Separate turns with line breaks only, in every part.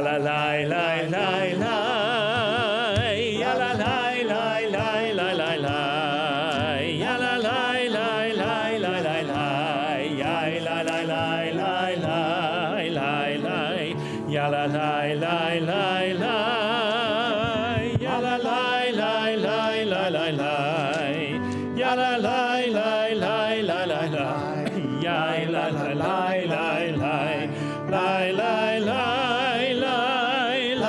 la la la la la, ya la la la la la la la, ya la la la la la la la, ya la la la la la la la, ya la la la la la, ya la la la la la la la, ya la la la la la la la, ya la la la la la. Lie, lie, lie, lie, lie,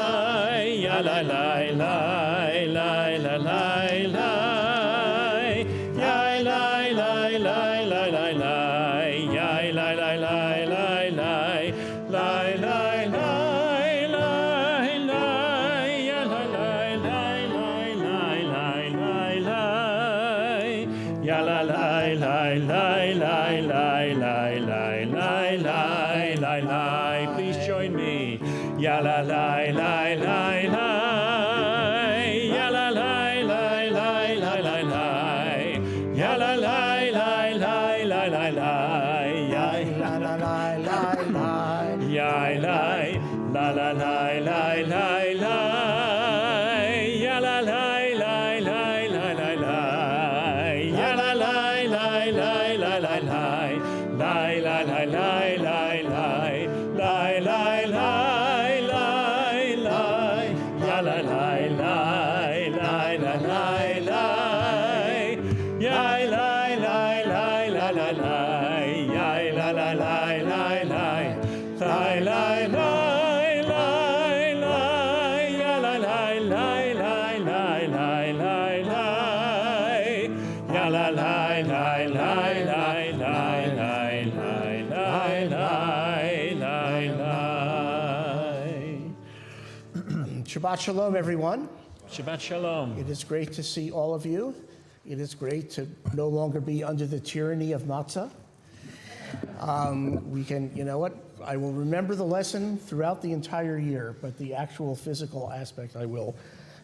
ya la lie, lie, lie, lie, lie, lie, ya lie, lie, lie, lie, lie, lie, ya lie, lie, lie, lie, lie, lie, lie, lie, lie, lie, ya lie, lie, lie, lie, lie, lie, lie, lie, ya la lie, lie, lie, lie, lie, lie, lie, lie, lie, lie, lie. Please join me. Ya la lie, lie, lie, lie. Ya la lie, lie, lie, lie, lie, lie. Ya la lie, lie, lie, lie, lie, lie. Ya la la lie, lie, lie. Ya lie, la la lie, lie, lie, lie. Ya la lie, lie, lie, lie, lie, lie. Ya la lie, lie, lie, lie, lie, lie. Lie, lie, lie, lie, lie, lie. Lie, lie, lie, lie, lie. Ya la lie, lie, lie, lie, lie, lie. Ya lie, lie, lie, lie, lie, lie. Ya la lie, lie, lie, lie. Lie, lie, lie, lie, lie. Ya la lie, lie, lie, lie, lie, lie, lie. Ya la lie, lie, lie, lie, lie, lie, lie, lie, lie, lie.
Shabbat Shalom, everyone.
Shabbat Shalom.
It is great to see all of you. It is great to no longer be under the tyranny of matzah. We can, you know what, I will remember the lesson throughout the entire year, but the actual physical aspect I will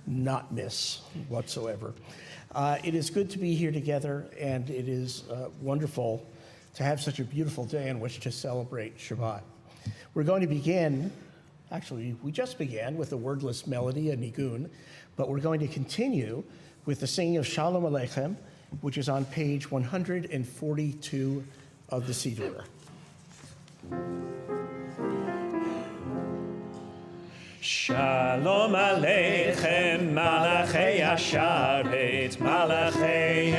not miss whatsoever. It is good to be here together, and it is wonderful to have such a beautiful day in which to celebrate Shabbat. We're going to begin, actually, we just began with a wordless melody, a nigun, but we're going to continue with the singing of Shalom Aleichem, which is on page 142 of the Siddur.
Shalom Aleichem, Malachei Hasharet, Malachei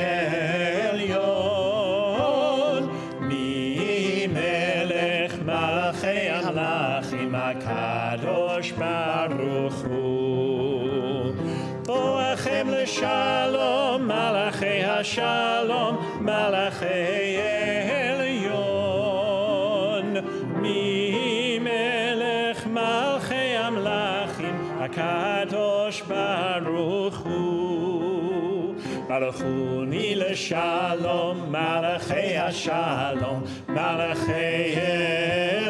Elyon, Mi Melech Malachei Amlachim HaKadosh Baruch Hu. Boachem L'Shalom, Malachei Hashalom, Malachei Elyon, Mi Melech Malchei Amlachim HaKadosh Baruch Hu. Baruchuni L'Shalom, Malachei Hashalom, Malachei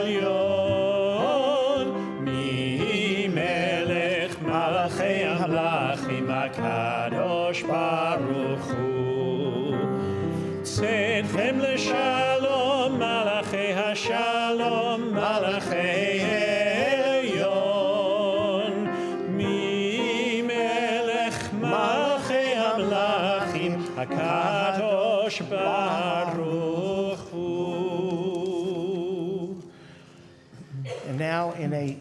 Elyon, Mi Melech Malachei Amlachim HaKadosh Baruch Hu. Tzedchem L'Shalom, Malachei Hashalom, Malachei Elyon, Mi Melech Malachei Amlachim HaKadosh Baruch Hu.
And now, in a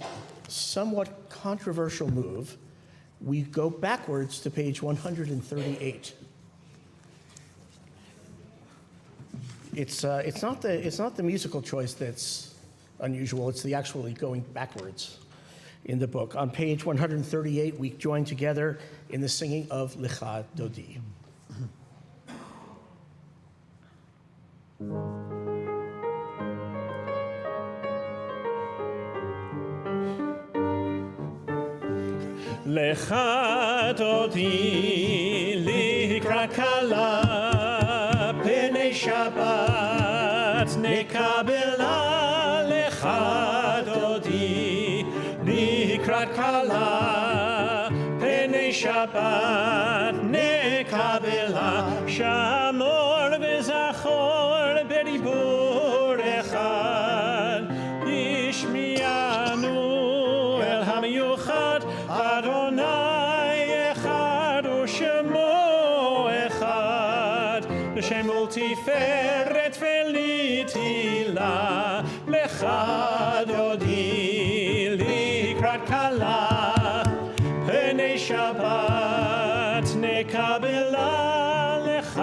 somewhat controversial move, we go backwards to page 138. It's not the musical choice that's unusual. It's the actually going backwards in the book. On page 138, we join together in the singing of Lecha Dodi.
Lecha Dodi likrat kala pnei Shabbat nekabela. Lecha Dodi likrat kala pnei Shabbat nekabela. Shamor v'zachor beribur echad ishmianu el עצרת ולתהילה, לך דודי לקראת כלה, פני שבת נקבלה, לך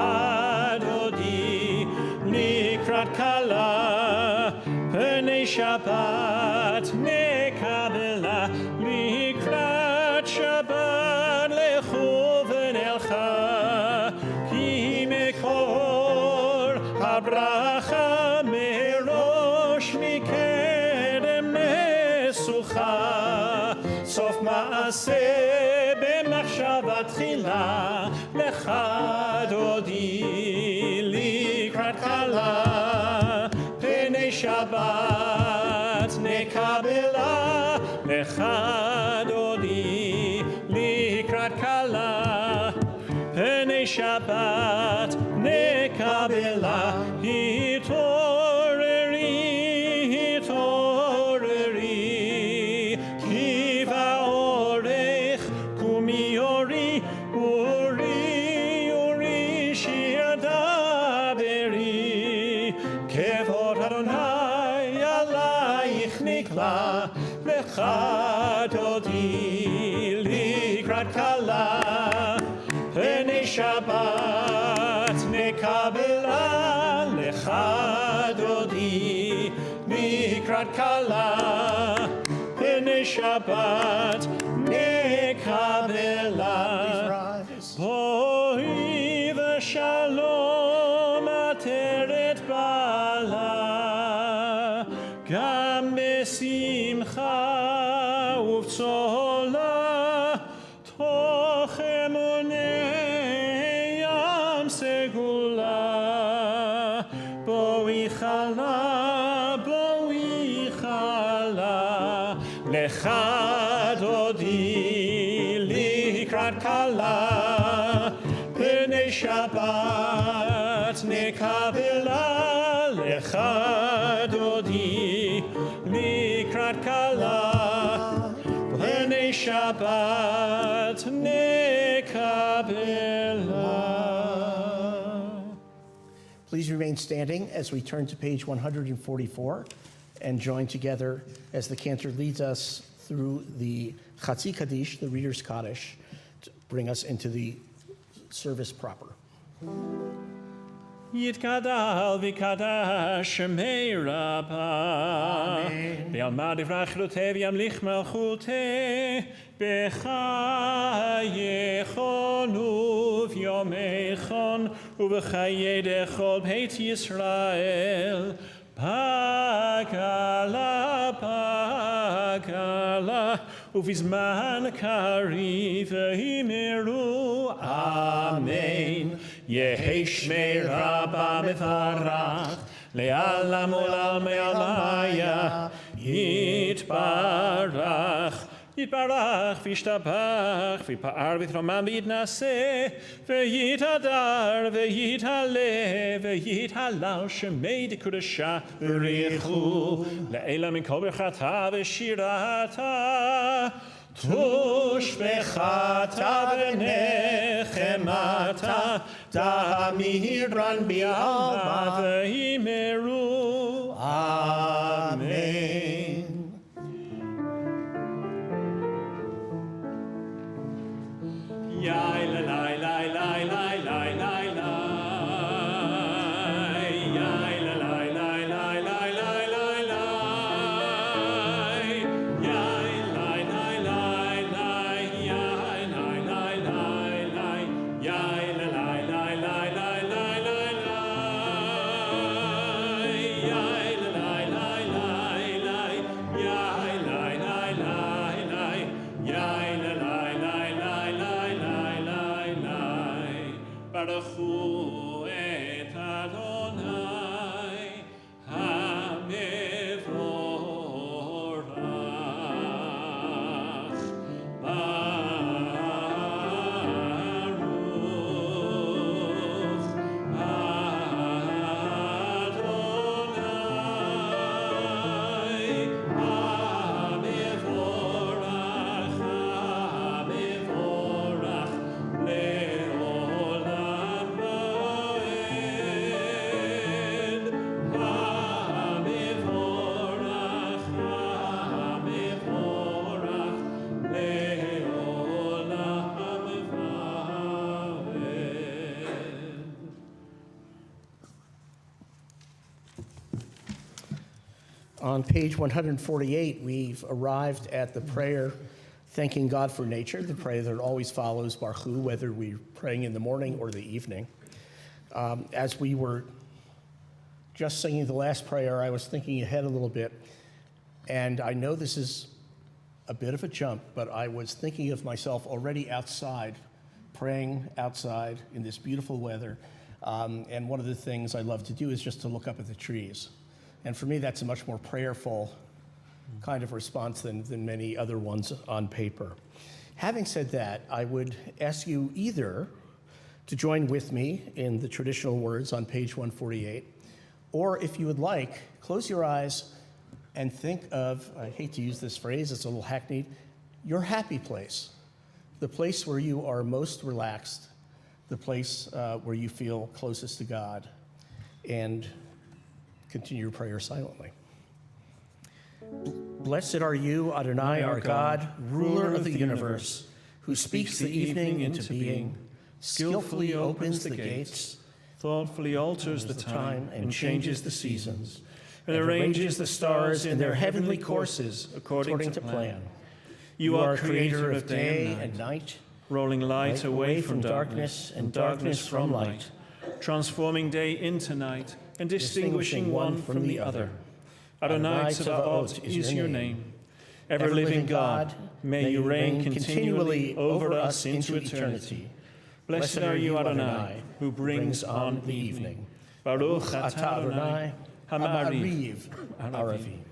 דודי לקראת כלה, פני שבת נקבלה, לקראת שבת לכו ונלכה, כי מקור הברכה מראש מקדם נסוכה, סוף מעשה במחשבה תחילה, לך דודי לקראת כלה, פני שבת נקבלה, לך דודי לקראת כלה, פני שבת נקבלה, התעוררי, התעוררי, כי באורך קומי אורי, אורי, אורי, שיר דברי, כבוד אדוני עלייך נקלע, לך דודי לקראת כלה, פני שבת נקבלה, לך דודי לקראת כלה, פני שבת נקבלה. בואי ושלום עטרת בעלה, גם בשמחה ובצולה, תוך אמוני ים סגולה. בואי חלה, בואי חלה, לך דודי לקראת כלה, פני שבת נקבלה, לך דודי לקראת כלה, פני שבת נקבלה.
Please remain standing as we turn to page 144 and join together as the cantor leads us through the Chatzi Kaddish, the Reader's Kaddish, to bring us into the service proper.
יתגדל ויקדש שמי רבה, בעלמא דברכלותי וימליך מלכותי, בחייכון וביומייכון ובחיי דכל בית ישראל, פגלה, פגלה, ובזמן קריב והימרו, אמן. יהי שמי רבה מברך, לעלם ולעלמי עלמיה, יתברך. יתברך וישתבח ויפאר ויתרומם ויתנשא ויתהדר ויתהלל ויתהלל שמי דקדושה בריחו לעילא מכל ברכתה ושירתה תושבחתה ונחמתה תמירן בעלמא והימרו אמן. Yai la la la la la la la la. Yai la la la la la la la la. Yai la la la la. Yai la la la la. Yai la la la la la la la la.
On page 148, we've arrived at the prayer thanking God for nature, the prayer that always follows Baruch Hu, whether we're praying in the morning or the evening. As we were just singing the last prayer, I was thinking ahead a little bit, and I know this is a bit of a jump, but I was thinking of myself already outside, praying outside in this beautiful weather, and one of the things I love to do is just to look up at the trees. And for me, that's a much more prayerful kind of response than many other ones on paper. Having said that, I would ask you either to join with me in the traditional words on page 148, or if you would like, close your eyes and think of, I hate to use this phrase, it's a little hackneyed, your happy place, the place where you are most relaxed, the place where you feel closest to God, and continue your prayer silently. Blessed are you, Adonai, our God, ruler of the universe, who speaks the evening into being, skillfully opens the gates,
thoughtfully alters the time,
and changes the seasons,
and arranges the stars in their heavenly courses according to plan. You are creator of day and night, rolling light away from darkness and darkness from light, transforming day into night and distinguishing one from the other. Adonai Tzevaot is your name. Ever-living God, may you reign continually over us into eternity. Blessed are you, Adonai, who brings on the evening. Baruch atah Adonai, Hamariv
Aravim.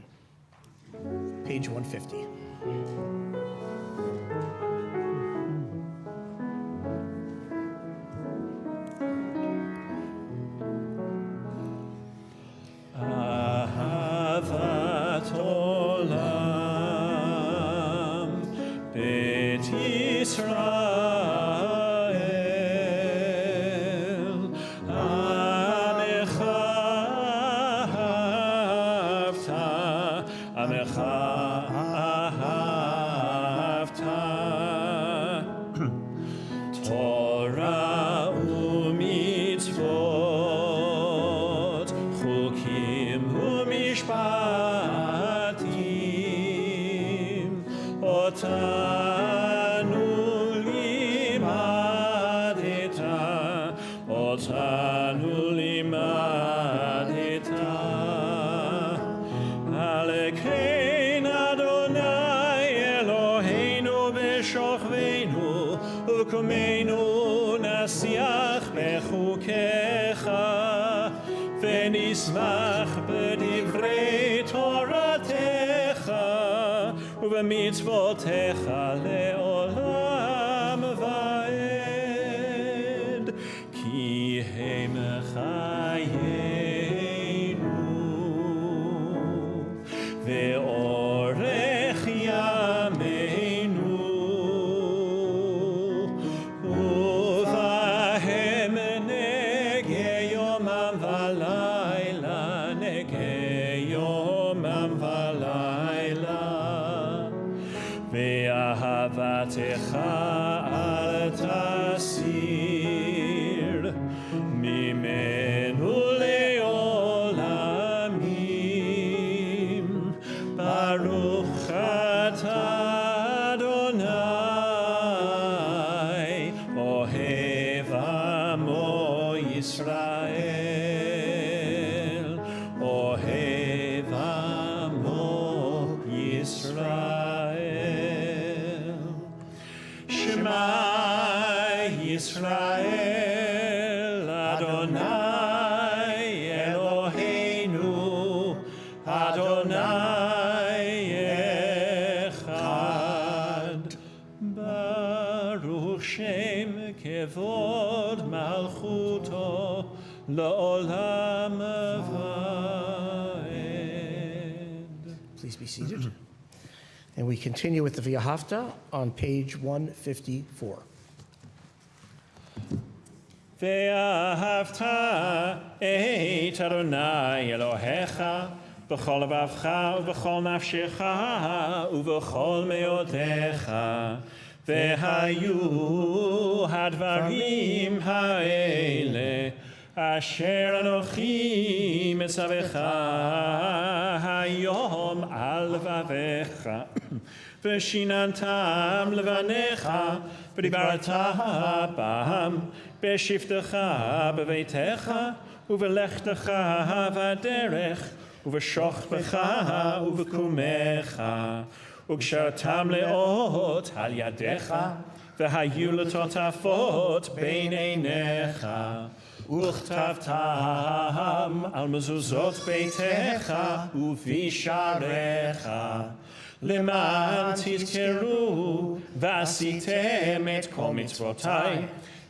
Page 150.
Ahavat olam, Bet Yisrael, Amecha ahavta, Amecha ahavta, Torah u'mitzvot, Chukim u'mishpatim, Otanu limadeta, Otanu limadeta. Alekein Adonai Eloheinu b'shochveinu, u'kumeinu nasiach bechukecha, v'nismach b'divrei Toratecha, u'b'mitzvotecha le'olam va'ed, ki he mechayenu, ve'orech yameinu, uvahem negei yomam v'layla, negei yomam v'layla, ve'ahavatecha al tasir, mimenu le'olamim, Baruch atah Adonai, ohev amo Yisrael, ohev amo Yisrael. Shema Yisrael, Adonai Eloheinu, Adonai echad. Baruch Shem kevod malchuto la'olam va'ed.
Please be seated. And we continue with the V'ahavta on page 154.
ואהבת את אדוני אלוהיך בכל לבבך ובכל נפשך ובכל מאודיך, והיו הדברים האלה אשר אנוכי מצווך היום על לבביך, ושיננתם לבניך, ודיברת בם בשבתך בביתך, ובלכתך בדרך, ובשוכבך ובקומך, וקשרתם לאות על ידיך, והיו לטוטפות בין עיניך, וכתבתם על מזוזות ביתך ובשעריך, למען תזכרו ועשיתם את כל מצוותיי,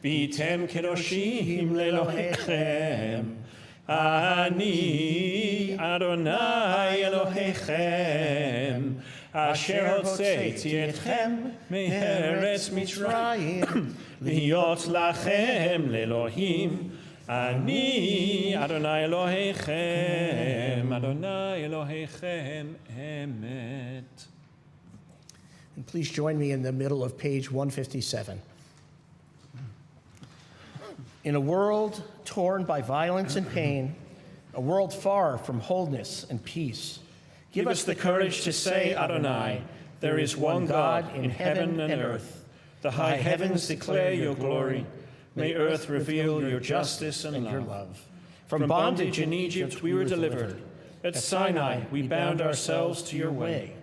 והייתם קדושים לאלוהיכם. אני אדוני אלוהיכם, אשר הוצאתי אתכם מארץ מצרים, להיות לכם לאלוהים. אני אדוני אלוהיכם, אדוני אלוהיכם אמת.
And please join me in the middle of page 157. In a world torn by violence and pain, a world far from wholeness and peace,
give us the courage to say, Adonai, there is one God in heaven and earth. The high heavens declare your glory. May earth reveal your justice and
your
love.
love.
From bondage in Egypt we were delivered. At Sinai we bound ourselves to your way.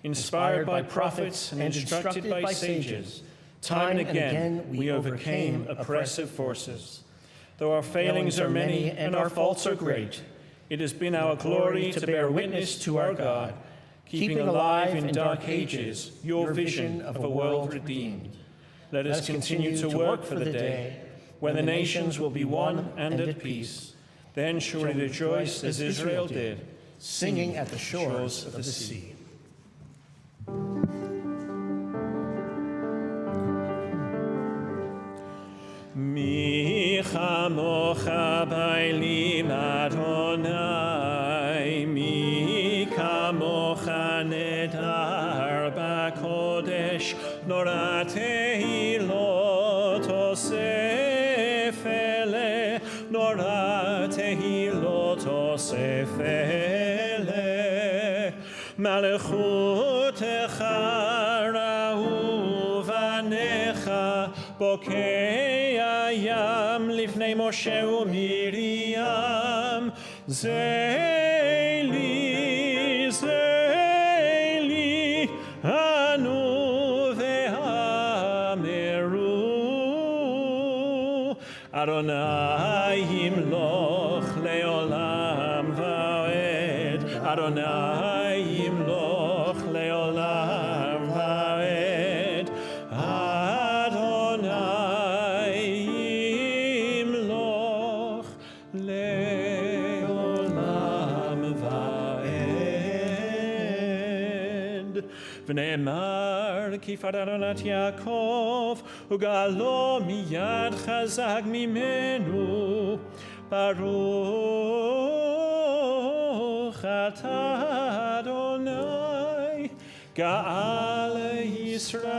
Inspired by prophets and instructed by sages, time and again we overcame oppressive forces. Though our failings are many and our faults are great, it has been our glory to bear witness to our God, keeping alive in dark ages your vision of a world redeemed. Let us continue to work for the day when the nations will be one and at peace. Then surely rejoice as Israel did,
singing at the shores of the sea.
Mi chamocha bailim Adonai, mi kamocha nedar b'kodesh, nora tehilot osef ele, nora tehilot osef ele, malechutecha ra'u vanecha, bokei Yam lifnei Moshe u'Miriam, Zeili, Zeili, Anu ve'ameru, Adonai yimloch le'olam va'ed, Adonai yimloch le'olam va'ed, ונאמר כי פרעונת יעקב וגאלו מיד חזק ממנו, ברוך אתה אדוני גאל ישראל.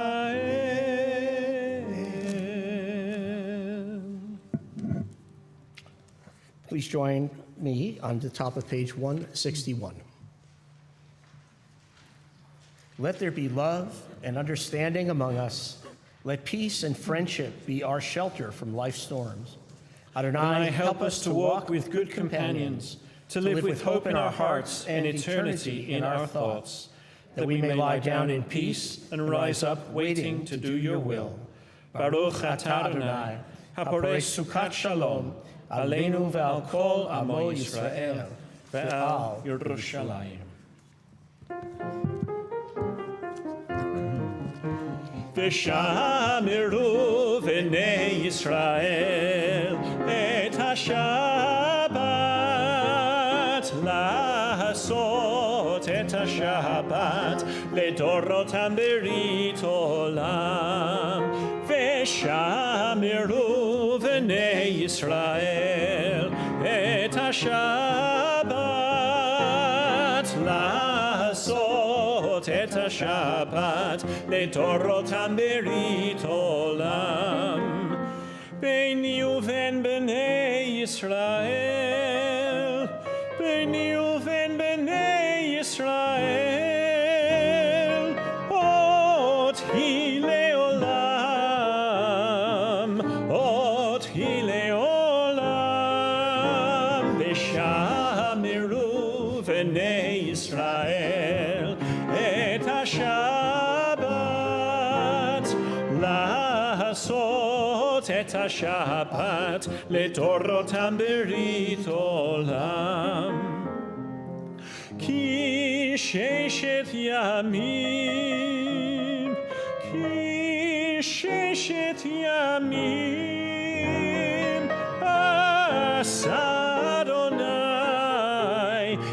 Please join me on the top of page 161. Let there be love and understanding among us. Let peace and friendship be our shelter from life's storms.
Adonai, help us to walk with good companions, to live with hope in our hearts and eternity in our thoughts, that we may lie down in peace and rise up waiting to do your will. Baruch atah Adonai, haporei sukat shalom, aleinu ve'al kol amo Yisrael, ve'al Yerushalayim. ושמרו בני ישראל את השבת, לעשות את השבת לדורותם ברית עולם. ושמרו בני ישראל את השבת, לעשות את השבת לדורותם ברית עולם. ביני ובין בני ישראל ביני ובין בני ישראל, אות היא לעולם, אות היא לעולם, ושמרו בני ישראל את השבת, לעשות את השבת לדורותם ברית עולם. כי ששת ימים, כי ששת ימים עשה אדוני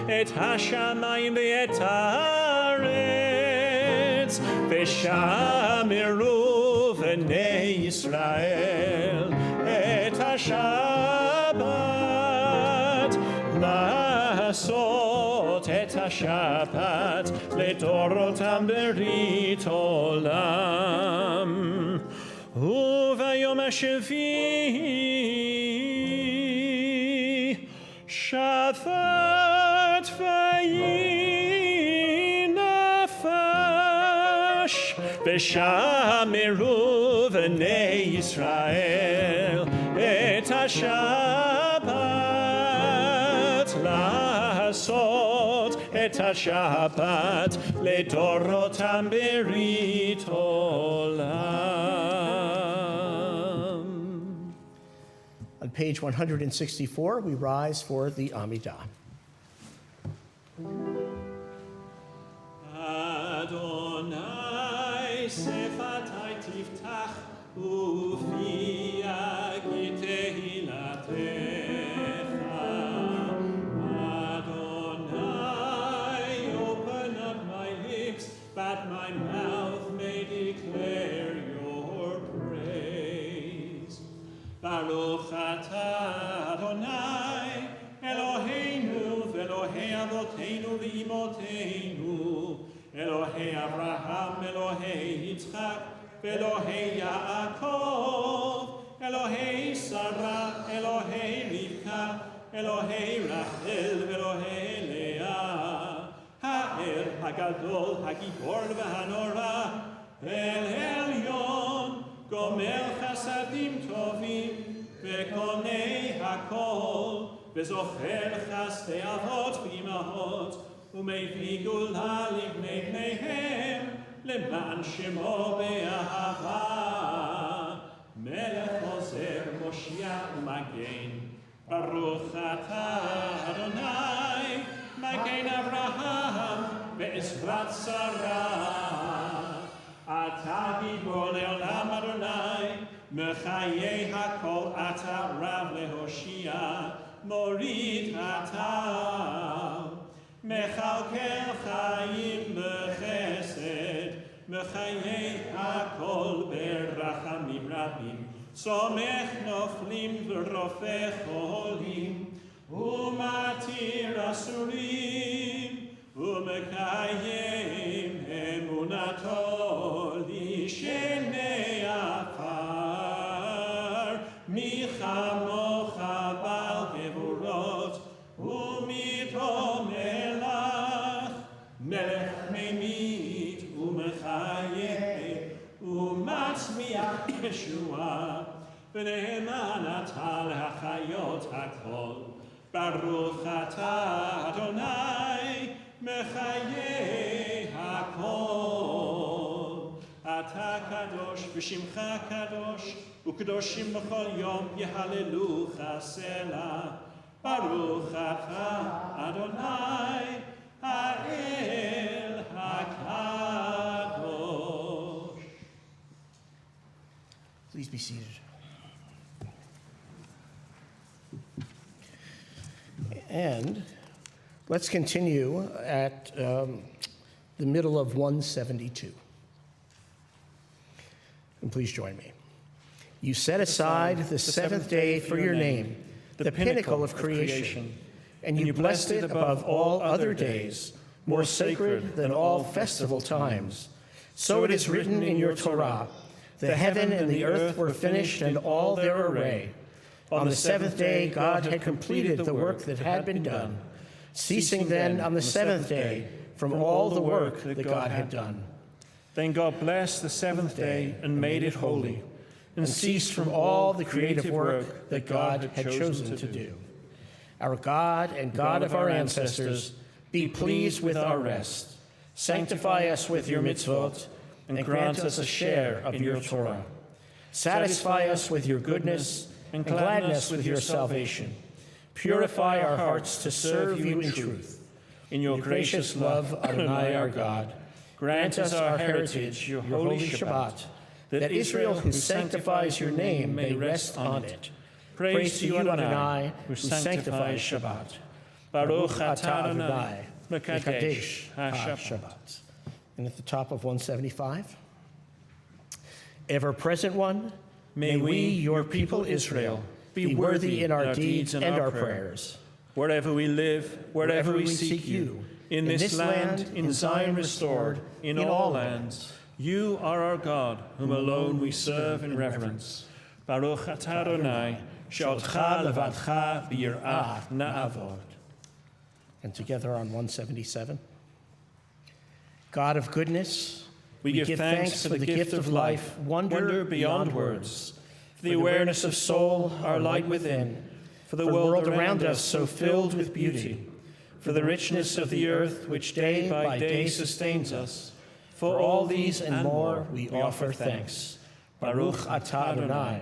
את השמיים ואת הארץ, ושמרו בני ישראל את השבת, לעשות את השבת לדורותם ברית עולם. וביום השביעי שבת ויהי נפש, ושמרו בני ישראל את השבת, לעשות את השבת לדורותם ברית עולם.
On page 164, we rise for the Amidah.
Adonai sefatai tiftach ufi agi tehilatecha. Adonai, open up my lips, that my mouth may declare your praise. Baruch atah Adonai, Eloheinu ve'Elohei avoteinu ve'imoteinu, Elohei Abraham, Elohei Yitzchak, Elohei Yaakov, Elohei Sarah, Elohei Rivka, Elohei Rachel, Elohei Leah, Ha'er HaGadol, HaGibor v'Hanora, El Elyon, Gomer Chasadim Tovim, Ve'konei HaKol, Ve'zocher Chasdei Avot v'Imahot, ומביא גאולה לבני בניהם, למען שמו באהבה. מלך עוזר, מושיע ומגן, ברוך אתה אדוני, מגן אברהם בעזרת שרה. אתה גיבור לעולם אדוני, מחיי הכל אתה רב להושיע, מוריד אתה. מכלכל חיים בחסד, מחיי הכל ברחמים רבים, צומח נופלים ורופא חולים, ומתיר אסורים, ומקיים אמונתו לישני עפר. מי כמוך בעל גבורות ומדרום מלך, מלך ממית ומחיה ומצמיח ישועה, ונאמן אתה להחיות הכל. ברוך אתה אדוני מחיי הכל. אתה קדוש ושמך קדוש, וקדושים בכל יום יהללוך סלה. ברוך אתה אדוני האל הקדוש.
Please be seated. And let's continue at the middle of 172. And please join me. You set aside the seventh day for your name, the pinnacle of creation, and you blessed it above all other days, more sacred than all festival times. So it is written in your Torah, the heaven and the earth were finished and all their array. On the seventh day God had completed the work that had been done. ceasing then on the seventh day from all the work that God had done.
Then God blessed the seventh day and made it holy, and ceased from all the creative work that God had chosen to do.
Our God and God of our ancestors, be pleased with our rest. Sanctify us with your mitzvot, and grant us a share of your Torah. Satisfy us with your goodness, and gladden us with your salvation. Purify our hearts to serve you in truth. In your gracious love, Adonai our God, grant us our heritage, your holy Shabbat, that Israel who sanctifies your name may rest on it. Praise to you, Adonai, who sanctifies Shabbat. Baruch atah Adonai, mekadesh ha-Shabbat. And at the top of 175, ever-present one, may we, your people Israel, be worthy in our deeds and our prayers.
Wherever we live, wherever we seek you, in this land, in Zion restored, in all lands, you are our God, whom alone we serve in reverence. Baruch atah Adonai, she'otcha levadcha b'yirah na'avod.
And together on 177, God of goodness, we give thanks for the gift of life, wonder beyond words, for the awareness of soul, our light within, for the world around us so filled with beauty, for the richness of the earth which day by day sustains us. For all these and more we offer thanks. Baruch atah Adonai,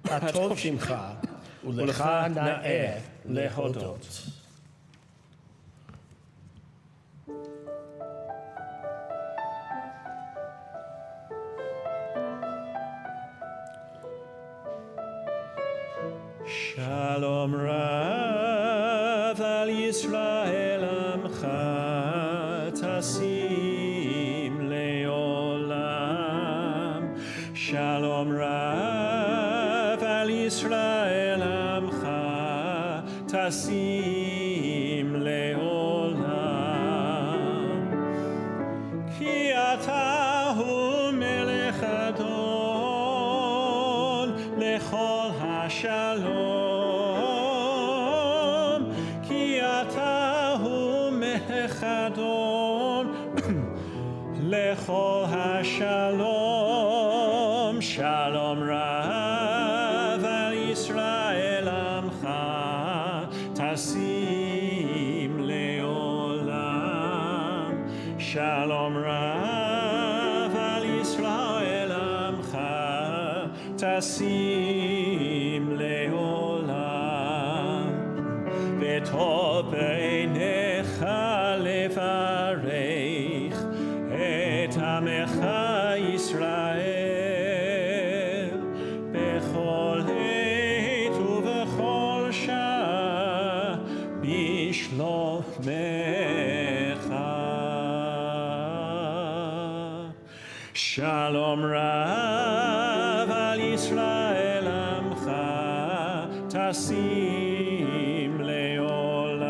hatov shimcha, ulecha na'eh lehodot.
Shalom Rav al Yisrael Amcha Tasim Leolam. Shalom Rav al Yisrael Amcha Tasim Leolam. Ki ata hu melech adon lechol hashalom. Lechol hashalom, shalom rav al Yisrael amcha, tasim leolam. Shalom rav al Yisrael amcha, tasim leolam. V'tov beinecha levarech et amecha Yisrael bechol עת ובכל שעה בשלומך. Shalom Rav al Yisrael amcha tasim leolam.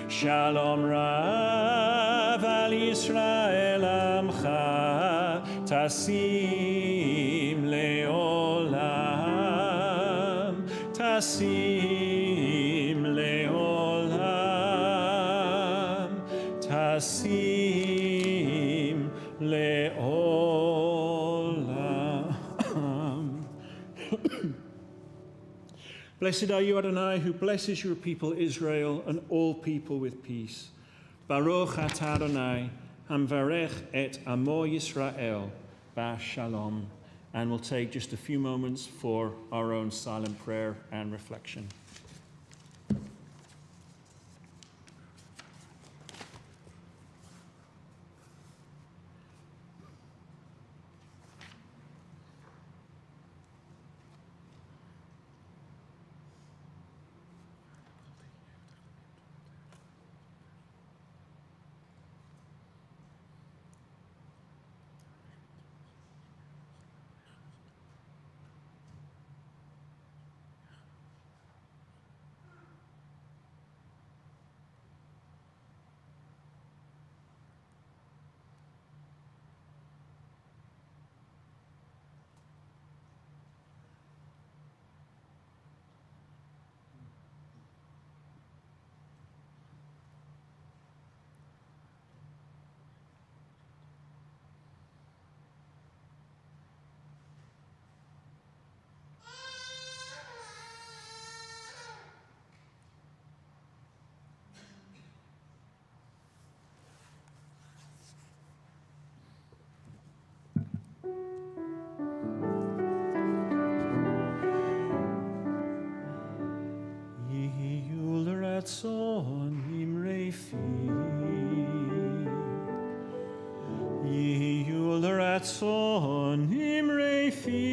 Shalom Rav al Yisrael amcha tasim leolam. Tasim leolam. Tasim leolam. Blessed are you, Adonai, who blesses your people Israel and all people with peace. Baruch atah Adonai, hamvarech et amo Yisrael, b'shalom. And we'll take just a few moments for our own silent prayer and reflection. ratzon imrei fi. Yiyu l'ratzon imrei fi.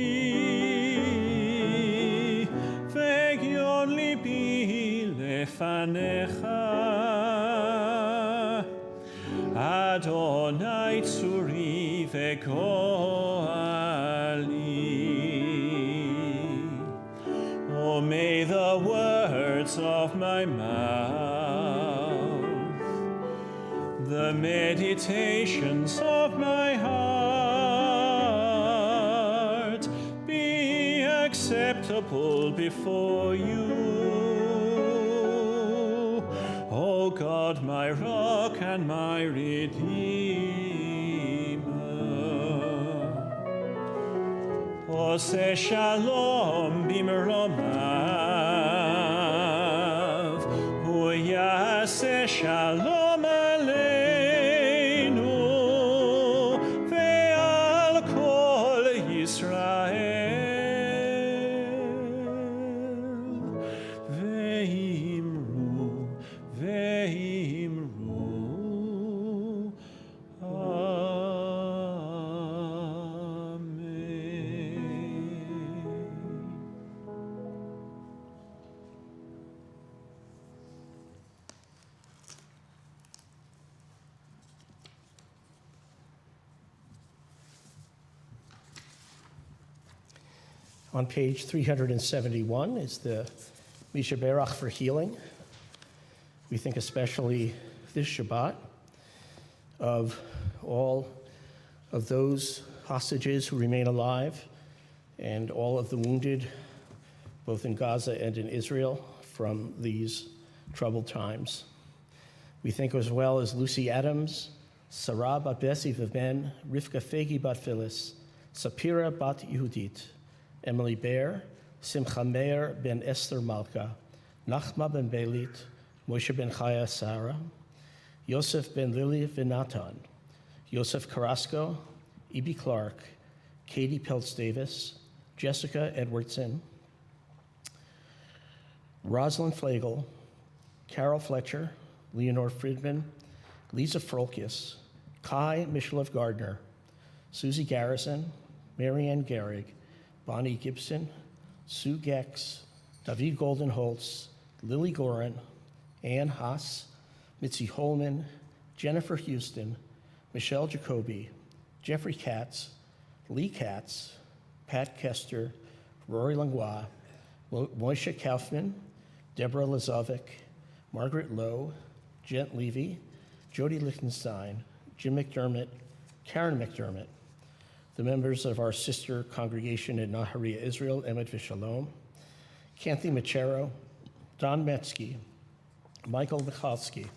Ve'gion libi lefanecha. Adonai tzuri ve'goali. Oh, may the words of my mouth, the meditations of my heart be acceptable before you. O God, my rock and my redeemer. Oseh shalom b'meromav, uyaseh shalom aleinu, ve'al kol Yisrael, ve'imru,
On page 371 is the Mishaberach for healing. We think especially this Shabbat of all of those hostages who remain alive and all of the wounded, both in Gaza and in Israel, from these troubled times. We think as well as Lucy Adams, Sarah bat Bessie Viven, Rivka Fegi bat Phyllis, Sapira bat Yehudit, Emily Baer, Simcha Meir ben Esther Malka, Nachma ben Belit, Moshe ben Chaya Sarah, Yosef ben Lily Vinatan, Yosef Carrasco, E.B. Clark, Katie Peltz Davis, Jessica Edwardson, Rosalind Flagel, Carol Fletcher, Leonore Friedman, Lisa Frolkius, Kai Michelov Gardner, Susie Garrison, Marianne Gehrig, Bonnie Gibson, Sue Gex, David Goldenholtz, Lily Gorin, Ann Haas, Mitzi Holman, Jennifer Houston, Michelle Jacoby, Jeffrey Katz, Lee Katz, Pat Kester, Rory Langlois, Moishe Kaufman, Deborah Lazovic, Margaret Lowe, Jet Levy, Jody Lichtenstein, Jim McDermott, Karen McDermott, the members of our sister congregation in Nahariya, Israel, Emet V'Shalom, Kathy Machero, Don Metzke, Michael Michalski,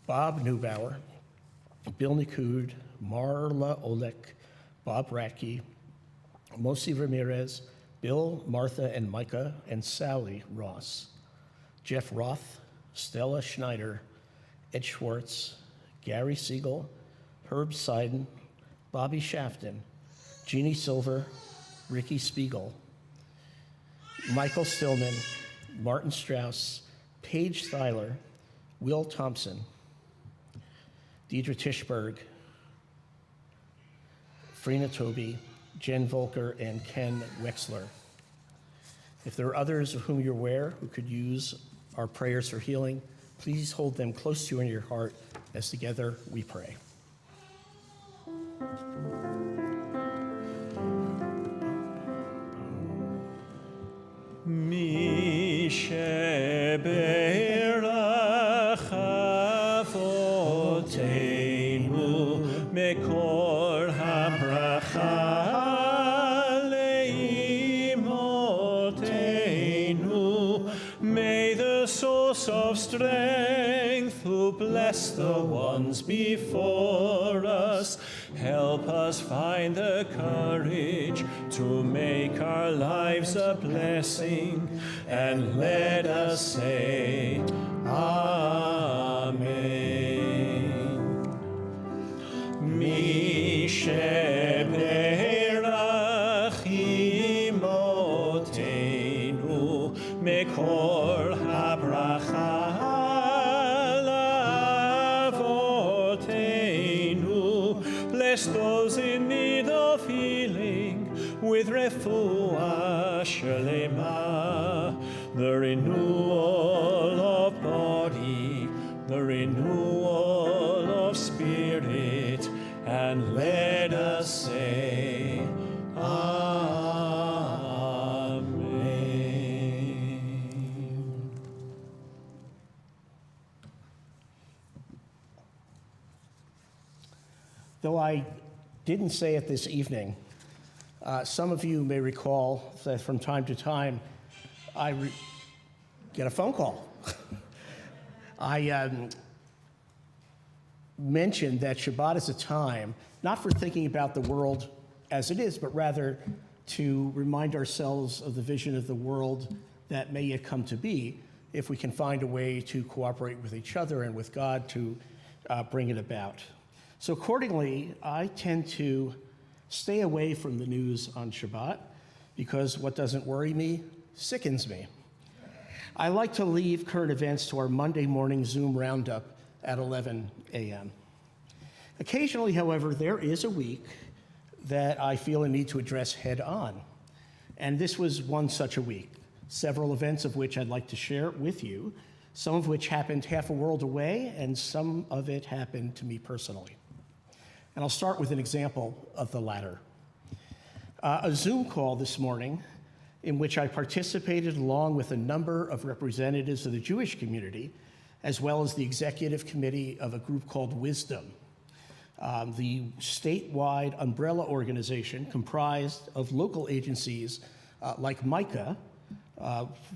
Bob Neubauer, Bill Nikud, Marla Olek, Bob Ratke, Mosi Ramirez, Bill, Martha, and Micah, and Sally Ross, Jeff Roth, Stella Schneider, Ed Schwartz, Gary Siegel, Herb Seiden, Bobby Shafton, Jeannie Silver, Ricky Spiegel, Michael Stillman, Martin Strauss, Paige Thyler, Will Thompson, Deidre Tischberg, Frina Toby, Jen Volker, and Ken Wexler. If there are others of whom you're aware who could use our prayers for healing, please hold them close to you in your heart as together we pray.
Mi sheberach avoteinu mekor habracha leimotenu. May the source of strength who bless the ones before us help us find the courage to make our lives a blessing, and let us say, Amen. Mi sheberach imotenu mekor habracha bless those in need of healing with refuah shelema, the renewal of body, the renewal of spirit, and let us say, Amen.
Though I didn't say it this evening, some of you may recall that from time to time I get a phone call. I mentioned that Shabbat is a time not for thinking about the world as it is, but rather to remind ourselves of the vision of the world that may yet come to be if we can find a way to cooperate with each other and with God to bring it about. So accordingly, I tend to stay away from the news on Shabbat because what doesn't worry me sickens me. I like to leave current events to our Monday morning Zoom roundup at 11 a.m. Occasionally, however, there is a week that I feel a need to address head on. And this was one such a week, several events of which I'd like to share with you, some of which happened half a world away, and some of it happened to me personally. And I'll start with an example of the latter. A Zoom call this morning in which I participated along with a number of representatives of the Jewish community, as well as the executive committee of a group called Wisdom, the statewide umbrella organization comprised of local agencies like MICA,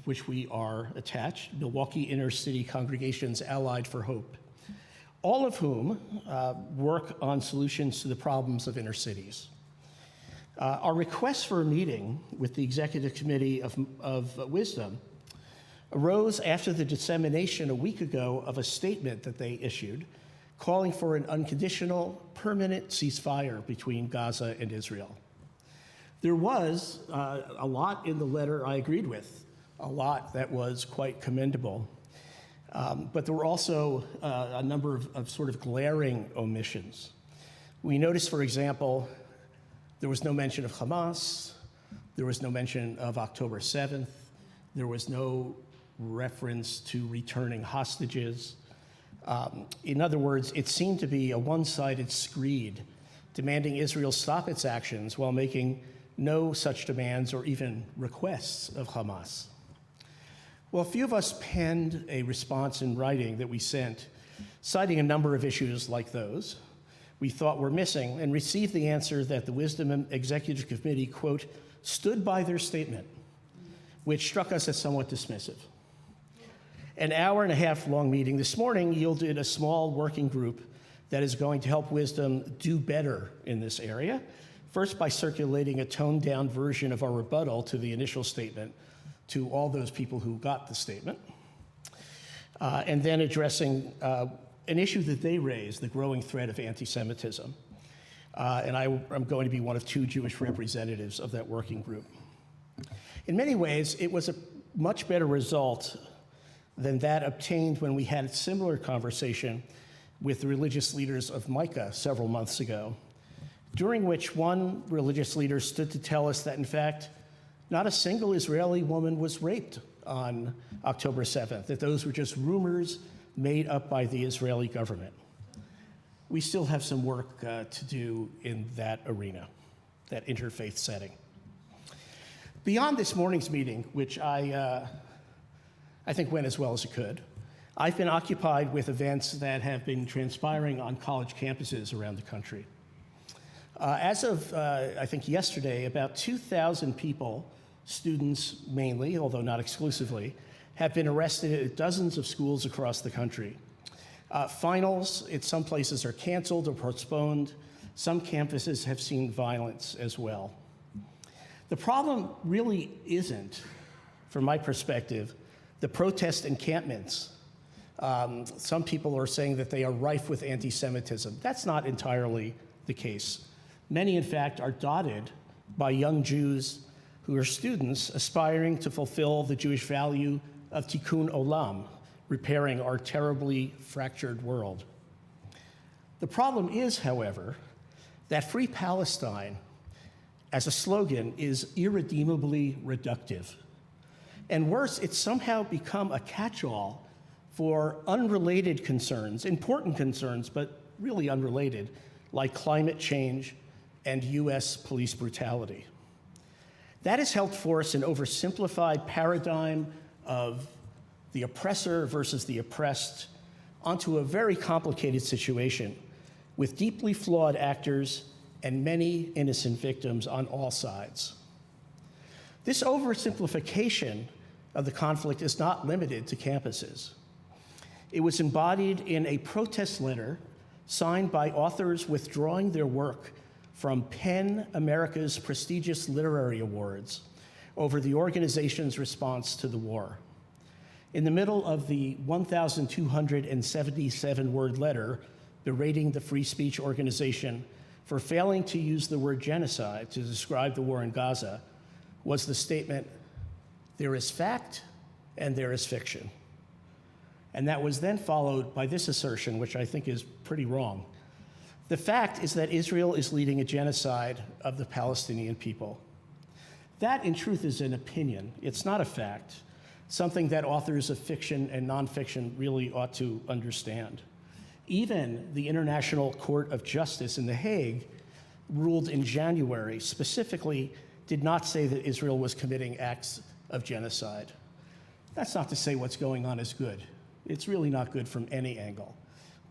which we are attached, Milwaukee Inner City Congregations Allied for Hope, all of whom work on solutions to the problems of inner cities. Our request for a meeting with the executive committee of Wisdom arose after the dissemination a week ago of a statement that they issued calling for an unconditional, permanent ceasefire between Gaza and Israel. There was a lot in the letter I agreed with, a lot that was quite commendable. But there were also a number of sort of glaring omissions. We noticed, for example, there was no mention of Hamas, there was no mention of October 7th, there was no reference to returning hostages. In other words, it seemed to be a one-sided screed demanding Israel stop its actions while making no such demands or even requests of Hamas. Well, a few of us penned a response in writing that we sent, citing a number of issues like those we thought were missing, and received the answer that the Wisdom Executive Committee, quote, stood by their statement, which struck us as somewhat dismissive. An hour-and-a-half long meeting this morning yielded a small working group that is going to help Wisdom do better in this area, first by circulating a toned-down version of our rebuttal to the initial statement to all those people who got the statement, and then addressing an issue that they raised, the growing threat of anti-Semitism. And I'm going to be one of two Jewish representatives of that working group. In many ways, it was a much better result than that obtained when we had a similar conversation with the religious leaders of Micah several months ago, during which one religious leader stood to tell us that, in fact, not a single Israeli woman was raped on October 7th, that those were just rumors made up by the Israeli government. We still have some work to do in that arena, that interfaith setting. Beyond this morning's meeting, which I think went as well as it could, I've been occupied with events that have been transpiring on college campuses around the country. As of, I think, yesterday, about 2,000 people, students mainly, although not exclusively, have been arrested at dozens of schools across the country. Finals at some places are canceled or postponed. Some campuses have seen violence as well. The problem really isn't, from my perspective, the protest encampments. Some people are saying that they are rife with anti-Semitism. That's not entirely the case. Many, in fact, are dotted by young Jews who are students aspiring to fulfill the Jewish value of tikkun olam, repairing our terribly fractured world. The problem is, however, that Free Palestine as a slogan is irredeemably reductive. And worse, it's somehow become a catch-all for unrelated concerns, important concerns, but really unrelated, like climate change and US police brutality. That has helped force an oversimplified paradigm of the oppressor versus the oppressed onto a very complicated situation with deeply flawed actors and many innocent victims on all sides. This oversimplification of the conflict is not limited to campuses. It was embodied in a protest letter signed by authors withdrawing their work from PEN America's prestigious literary awards over the organization's response to the war. In the middle of the 1,277-word letter berating the Free Speech Organization for failing to use the word genocide to describe the war in Gaza was the statement, "There is fact and there is fiction." And that was then followed by this assertion, which I think is pretty wrong. The fact is that Israel is leading a genocide of the Palestinian people. That, in truth, is an opinion. It's not a fact, something that authors of fiction and nonfiction really ought to understand. Even the International Court of Justice in The Hague ruled in January, specifically did not say that Israel was committing acts of genocide. That's not to say what's going on is good. It's really not good from any angle.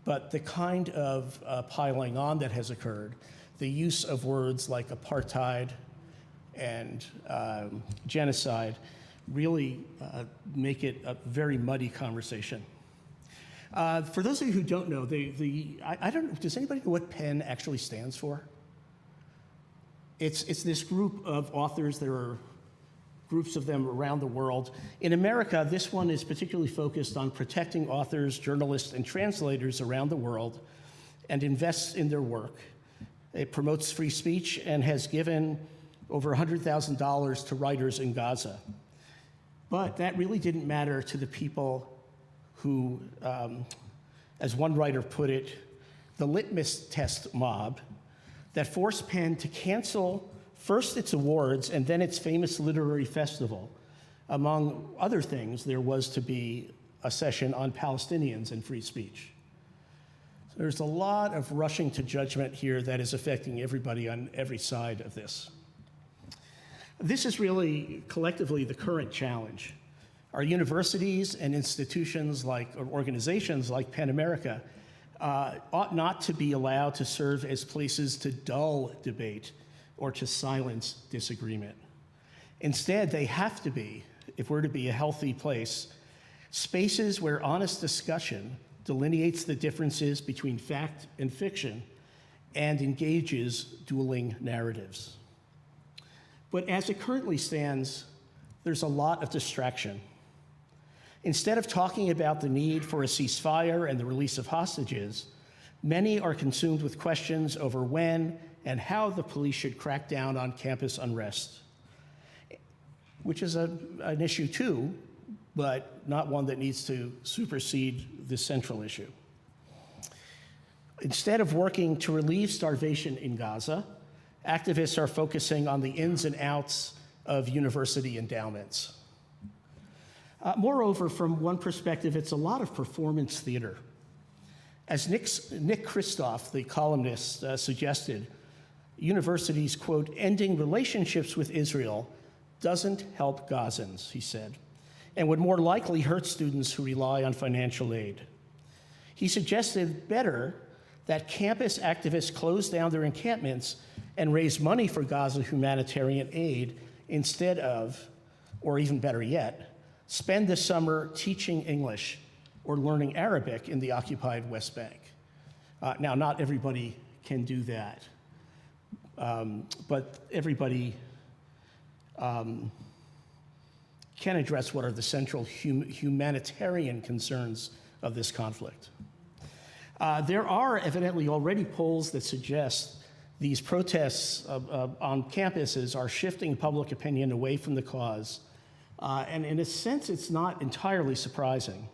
But the kind of piling on that has occurred, the use of words like apartheid and genocide, really make it a very muddy conversation. For those of you who don't know, I don't. Does anybody know what PEN actually stands for? It's this group of authors. There are groups of them around the world. In America, this one is particularly focused on protecting authors, journalists, and translators around the world and invests in their work. It promotes free speech and has given over $100,000 to writers in Gaza. But that really didn't matter to the people who, as one writer put it, the litmus test mob that forced PEN to cancel first its awards and then its famous literary festival. Among other things, there was to be a session on Palestinians and free speech. So there's a lot of rushing to judgment here that is affecting everybody on every side of this. This is really collectively the current challenge. Our universities and institutions or organizations like PEN America ought not to be allowed to serve as places to dull debate or to silence disagreement. Instead, they have to be, if we're to be a healthy place, spaces where honest discussion delineates the differences between fact and fiction and engages dueling narratives. But as it currently stands, there's a lot of distraction. Instead of talking about the need for a ceasefire and the release of hostages, many are consumed with questions over when and how the police should crack down on campus unrest, which is an issue too, but not one that needs to supersede the central issue. Instead of working to relieve starvation in Gaza, activists are focusing on the ins and outs of university endowments. Moreover, from one perspective, it's a lot of performance theater. As Nick Kristof, the columnist, suggested, universities, quote, ending relationships with Israel doesn't help Gazans, he said, and would more likely hurt students who rely on financial aid. He suggested better that campus activists close down their encampments and raise money for Gaza humanitarian aid instead of, or even better yet, spend the summer teaching English or learning Arabic in the occupied West Bank. Now, not everybody can do that, but everybody can address what are the central humanitarian concerns of this conflict. There are evidently already polls that suggest these protests on campuses are shifting public opinion away from the cause. And in a sense, it's not entirely surprising.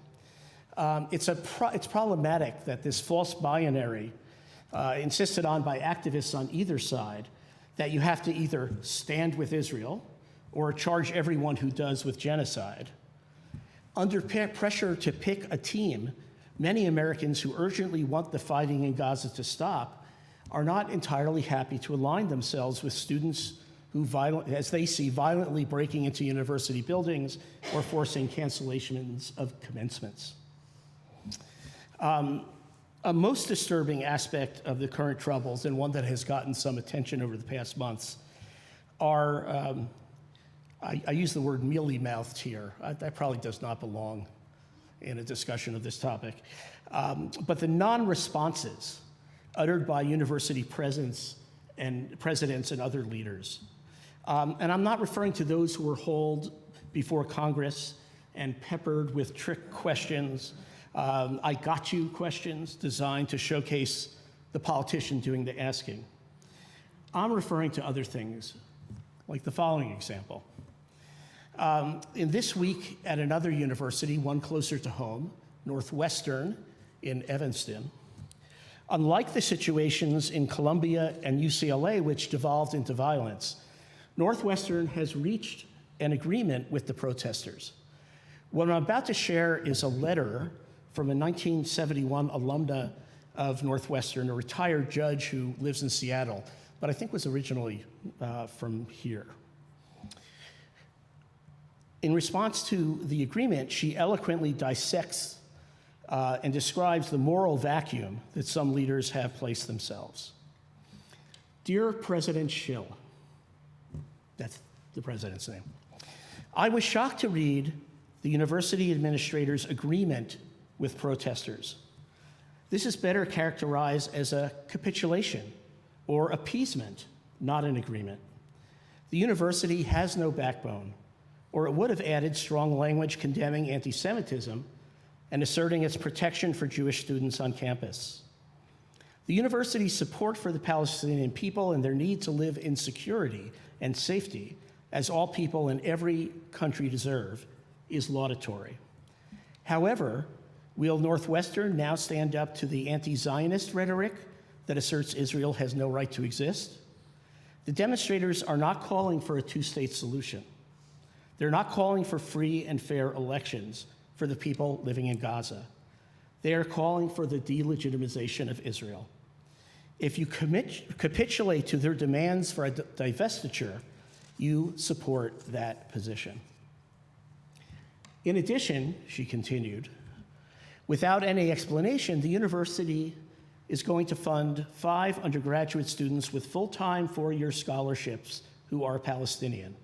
It's problematic that this false binary insisted on by activists on either side, that you have to either stand with Israel or charge everyone who does with genocide. Under pressure to pick a team, many Americans who urgently want the fighting in Gaza to stop are not entirely happy to align themselves with students who, as they see, violently breaking into university buildings or forcing cancellations of commencements. A most disturbing aspect of the current troubles, and one that has gotten some attention over the past months, are, I use the word mealy-mouthed here. That probably does not belong in a discussion of this topic. But the non-responses uttered by university presidents and other leaders. And I'm not referring to those who were hauled before Congress and peppered with trick questions, I got you questions designed to showcase the politician doing the asking. I'm referring to other things, like the following example. In this week at another university, one closer to home, Northwestern in Evanston, unlike the situations in Columbia and UCLA, which devolved into violence, Northwestern has reached an agreement with the protesters. What I'm about to share is a letter from a 1971 alumna of Northwestern, a retired judge who lives in Seattle, but I think was originally from here. In response to the agreement, she eloquently dissects and describes the moral vacuum that some leaders have placed themselves. Dear President Schill, that's the president's name, I was shocked to read the university administrator's agreement with protesters. This is better characterized as a capitulation or appeasement, not an agreement. The university has no backbone, or it would have added strong language condemning anti-Semitism and asserting its protection for Jewish students on campus. The university's support for the Palestinian people and their need to live in security and safety, as all people in every country deserve, is laudatory. However, will Northwestern now stand up to the anti-Zionist rhetoric that asserts Israel has no right to exist? The demonstrators are not calling for a two-state solution. They're not calling for free and fair elections for the people living in Gaza. They are calling for the delegitimization of Israel. If you capitulate to their demands for a divestiture, you support that position. In addition, she continued, without any explanation, the university is going to fund 5 undergraduate students with full-time 4-year scholarships who are Palestinian.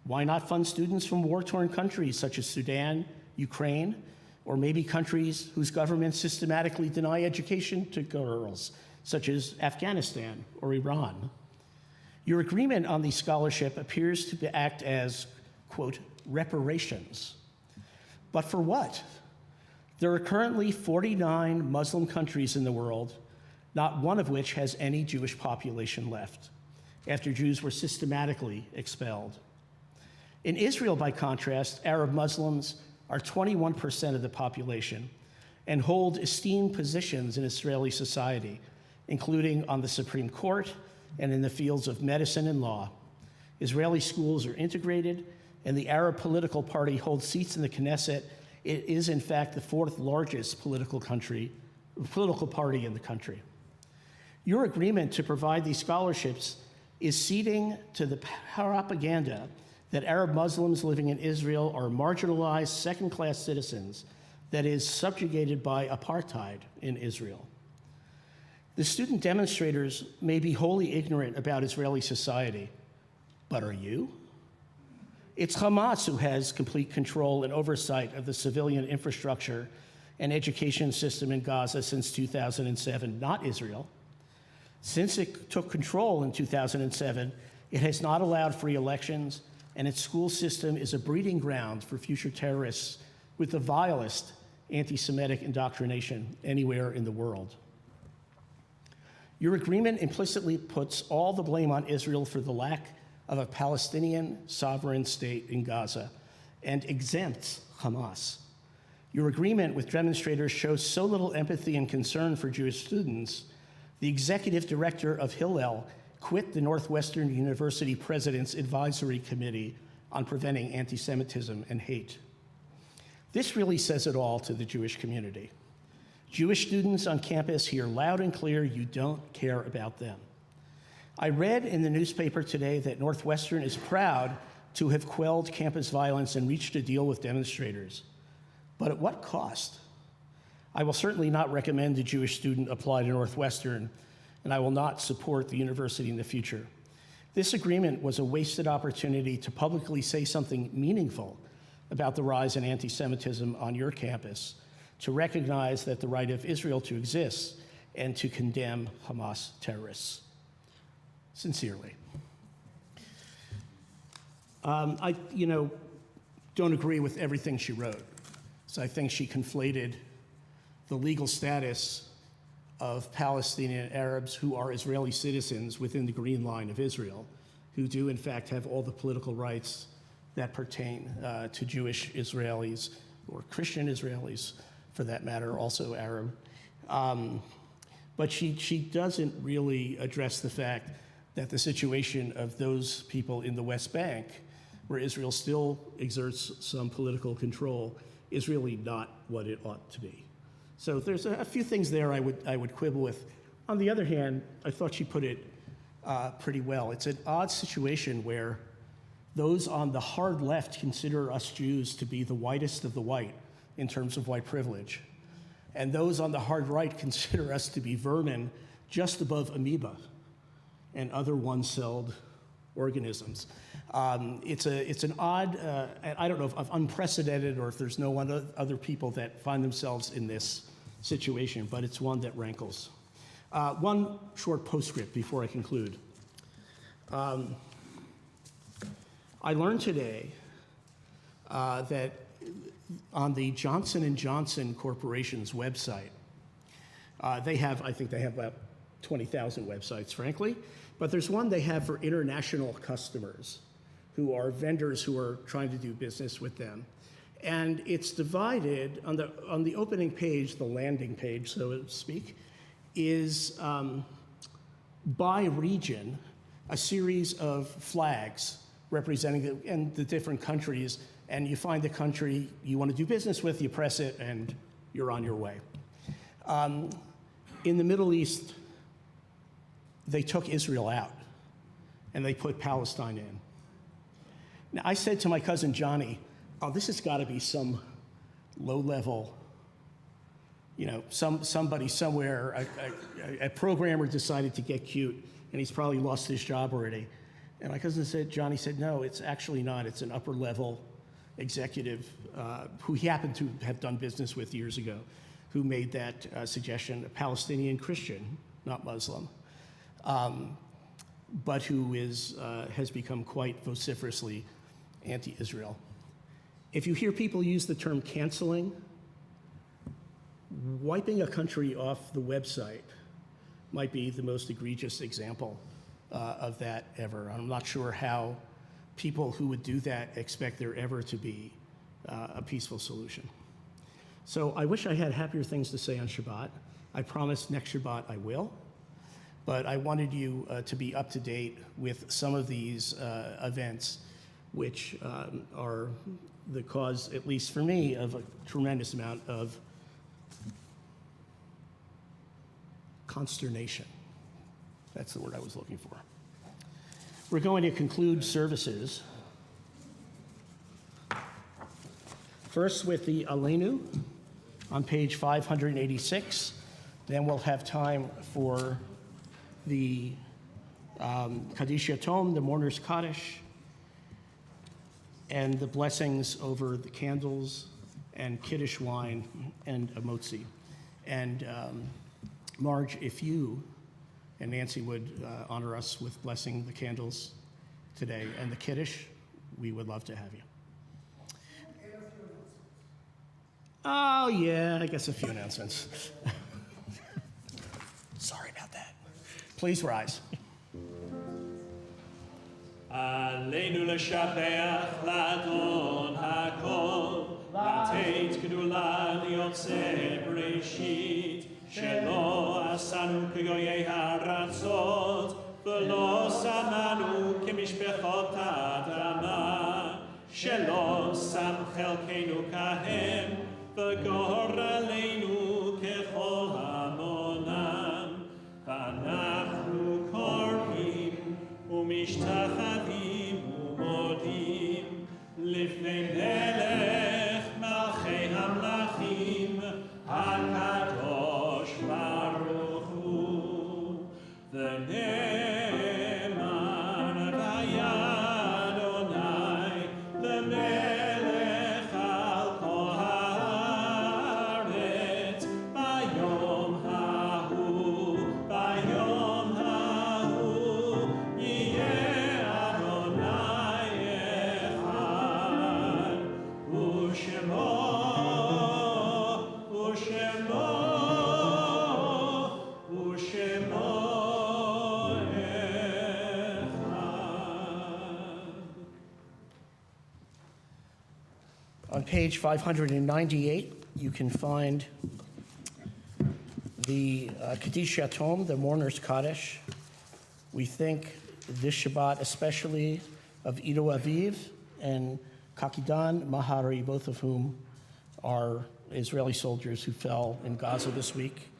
Why not fund students from war-torn countries such as Sudan, Ukraine, or maybe countries whose governments systematically deny education to girls, such as Afghanistan or Iran? Your agreement on the scholarship appears to act as, quote, reparations. But for what? There are currently 49 Muslim countries in the world, not one of which has any Jewish population left, after Jews were systematically expelled. In Israel, by contrast, Arab Muslims are 21% of the population and hold esteemed positions in Israeli society, including on the Supreme Court and in the fields of medicine and law. Israeli schools are integrated, and the Arab political party holds seats in the Knesset. It is, in fact, the 4th largest political party in the country. Your agreement to provide these scholarships is ceding to the propaganda that Arab Muslims living in Israel are marginalized second-class citizens that is subjugated by apartheid in Israel. The student demonstrators may be wholly ignorant about Israeli society, but are you? It's Hamas who has complete control and oversight of the civilian infrastructure and education system in Gaza since 2007, not Israel. Since it took control in 2007, it has not allowed free elections, and its school system is a breeding ground for future terrorists with the vilest anti-Semitic indoctrination anywhere in the world. Your agreement implicitly puts all the blame on Israel for the lack of a Palestinian sovereign state in Gaza and exempts Hamas. Your agreement with demonstrators shows so little empathy and concern for Jewish students The executive director of Hillel quit the Northwestern University President's Advisory Committee on Preventing Anti-Semitism and Hate. This really says it all to the Jewish community. Jewish students on campus hear loud and clear you don't care about them. I read in the newspaper today that Northwestern is proud to have quelled campus violence and reached a deal with demonstrators. But at what cost? I will certainly not recommend a Jewish student apply to Northwestern, and I will not support the university in the future. This agreement was a wasted opportunity to publicly say something meaningful about the rise in anti-Semitism on your campus, to recognize that the right of Israel to exist, and to condemn Hamas terrorists. Sincerely. I don't agree with everything she wrote. So I think she conflated the legal status of Palestinian Arabs who are Israeli citizens within the Green Line of Israel, who do in fact have all the political rights that pertain to Jewish Israelis, or Christian Israelis for that matter, also Arab. But she doesn't really address the fact that the situation of those people in the West Bank, where Israel still exerts some political control, is really not what it ought to be. So there's a few things there I would quibble with. On the other hand, I thought she put it pretty well. It's an odd situation where those on the hard left consider us Jews to be the whitest of the white in terms of white privilege. And those on the hard right consider us to be vermin just above amoeba and other one-celled organisms. It's an odd, I don't know if unprecedented or if there's no other people that find themselves in this situation, but it's one that rankles. One short postscript before I conclude. I learned today that on the Johnson & Johnson Corporation's website, I think they have about 20,000 websites, frankly, but there's one they have for international customers who are vendors who are trying to do business with them. And it's divided, on the opening page, the landing page, so to speak, is by region, a series of flags representing the different countries, and you find the country you want to do business with, you press it, and you're on your way. In the Middle East, they took Israel out, and they put Palestine in. Now, I said to my cousin Johnny, oh, this has got to be some low-level, somebody somewhere, a programmer decided to get cute, and he's probably lost his job already. And my cousin Johnny said, no, it's actually not. It's an upper-level executive who he happened to have done business with years ago, who made that suggestion, a Palestinian Christian, not Muslim, but who has become quite vociferously anti-Israel. If you hear people use the term canceling, wiping a country off the website might be the most egregious example of that ever. I'm not sure how people who would do that expect there ever to be a peaceful solution. So I wish I had happier things to say on Shabbat. I promise next Shabbat I will. But I wanted you to be up to date with some of these events, which are the cause, at least for me, of a tremendous amount of consternation. That's the word I was looking for. We're going to conclude services first with the Aleinu on page 586. Then we'll have time for the Kaddish Yatom, the Mourner's Kaddish, and the blessings over the candles and Kiddush wine and a motzi. And Marge, if you and Nancy would honor us with blessing the candles today and the Kiddush, we would love to have you. Oh, yeah, I guess a few announcements. Sorry about that. Please rise.
עלינו לשבח לאדון הכל, לתת גדולה ליוצא בראשית, שלא עשנו כגויי הארצות, ולא שמנו כמשפחות האדמה, שלא שם חלקנו כהם, וגורלנו ככל המונם. ואנחנו קוראים ומשתחווים ומודים לפני מלך מלכי המלכים, הקדוש ברוך הוא. ונאמן והיה אדוני למלך על כל הארץ ביום ההוא, ביום ההוא יהיה אדוני אחד, ושמו
On page 598, you can find the Kaddish Yatom, the Mourner's Kaddish. We think this Shabbat especially of Ido Aviv and Kakidan Mahari, both of whom are Israeli soldiers who fell in Gaza this week.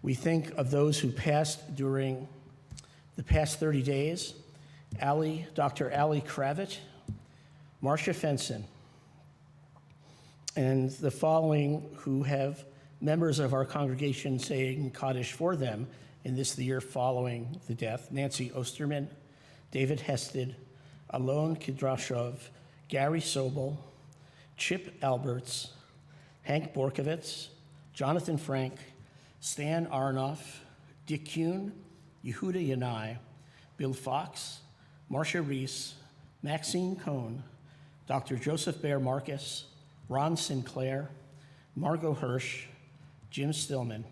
We think of those who passed during the past 30 days, Dr. Ali Kravitz, Marcia Fenson, and the following who have members of our congregation saying Kaddish for them in the year following the death: Nancy Osterman, David Hested, Alon Kidrashov, Gary Sobel, Chip Alberts, Hank Borkovitz, Jonathan Frank, Stan Aronoff, Dick Kuhn, Yehuda Yanai, Bill Fox, Marcia Reese, Maxine Cohn, Dr. Joseph Bear Marcus, Ron Sinclair, Margot Hirsch, Jim Stillman,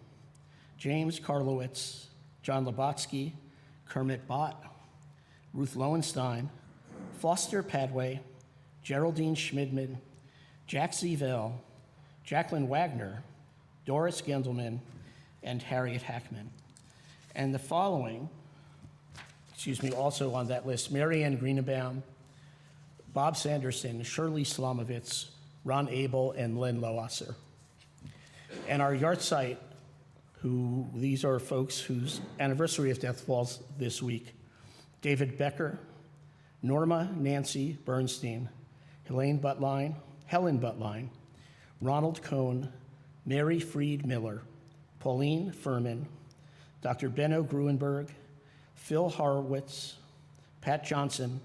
James Karlowitz, John Labotsky, Kermit Bott, Ruth Lowenstein, Foster Padway, Geraldine Schmidman, Jack Zevell, Jacqueline Wagner, Doris Gendelman, and Harriet Hackman. And the following, also on that list: Marianne Greenebaum, Bob Sanderson, Shirley Slomovitz, Ron Abel, and Len Loasser. And our yahrzeit, these are folks whose anniversary of death falls this week: David Becker, Norma Nancy Bernstein, Helen Buttline, Ronald Cohn, Mary Freed Miller, Pauline Furman, Dr. Benno Gruenberg, Phil Horowitz, Pat Johnson,